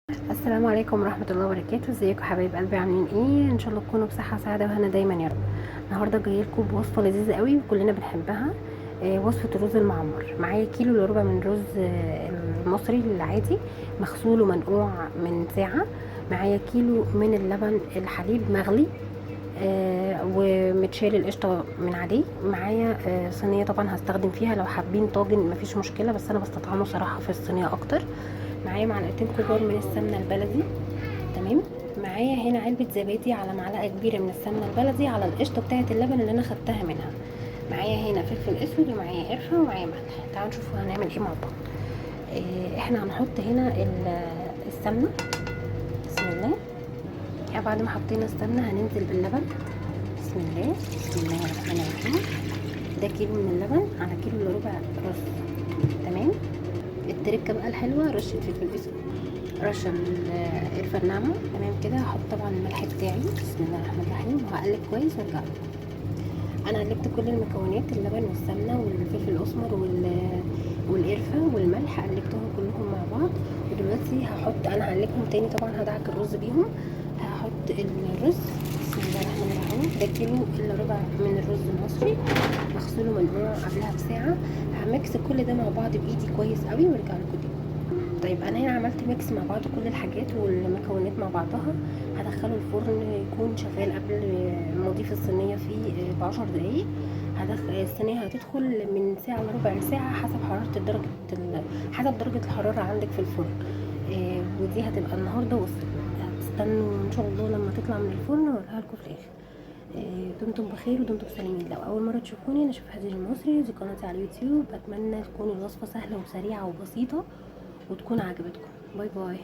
السلام عليكم ورحمة الله وبركاته. ازيكم حبايب قلبي، عاملين ايه؟ ان شاء الله تكونوا بصحة وسعادة وهنا دايما يا رب. النهارده جايه لكم بوصفة لذيذة قوي وكلنا بنحبها. وصفة الرز المعمر. معايا كيلو الا ربع من رز المصري العادي، مغسول ومنقوع من ساعة. معايا كيلو من اللبن الحليب مغلي ومتشال القشطة من عليه. معايا صينية طبعا هستخدم فيها، لو حابين طاجن مفيش مشكلة، بس انا بستطعمه صراحة في الصينية اكتر. معايا معلقتين كبار من السمنة البلدي. تمام. معايا هنا علبة زبادي على معلقة كبيرة من السمنة البلدي على القشطة بتاعة اللبن اللي انا خدتها منها. معايا هنا فلفل اسود ومعايا قرفة ومعايا ملح. تعالوا نشوفوا هنعمل ايه مع بعض. احنا هنحط هنا السمنة. بسم الله. يعني بعد ما حطينا السمنة هننزل باللبن. بسم الله بسم الله الرحمن الرحيم. ده كيلو من اللبن على كيلو الا ربع رز. تمام. التركه بقى الحلوه رشه فلفل اسود، رشه القرفه الناعمه. تمام كده. هحط طبعا الملح بتاعي. بسم الله الرحمن الرحيم. وهقلب كويس وارجع لكم. انا قلبت كل المكونات، اللبن والسمنه والفلفل الاسمر والقرفه والملح، قلبتهم كلهم مع بعض. ودلوقتي انا هقلبهم تاني طبعا، هدعك الرز بيهم. هحط الرز. بسم الله الرحمن الرحيم. ده كيلو الا ربع من الرز المصري، مغسول ومنقوع قبلها بساعه. همكس كل ده مع بعض بايدي كويس قوي وارجع لكم تاني. طيب انا هنا عملت ميكس مع بعض كل الحاجات والمكونات مع بعضها. هدخله الفرن يكون شغال قبل ما اضيف الصينيه فيه ب10 دقايق. الصينيه هتدخل من ساعه وربع لساعه حسب حسب درجه الحراره عندك في الفرن. ودي هتبقى النهارده وصلت. هتستنوا ان شاء الله لما تطلع من الفرن واوريها لكم في الاخر. دمتم بخير ودمتم سالمين. لو اول مره تشوفوني، انا شوف هدير المصري، دي قناتي على اليوتيوب. بتمنى تكون الوصفه سهله وسريعه وبسيطه وتكون عجبتكم. باي باي.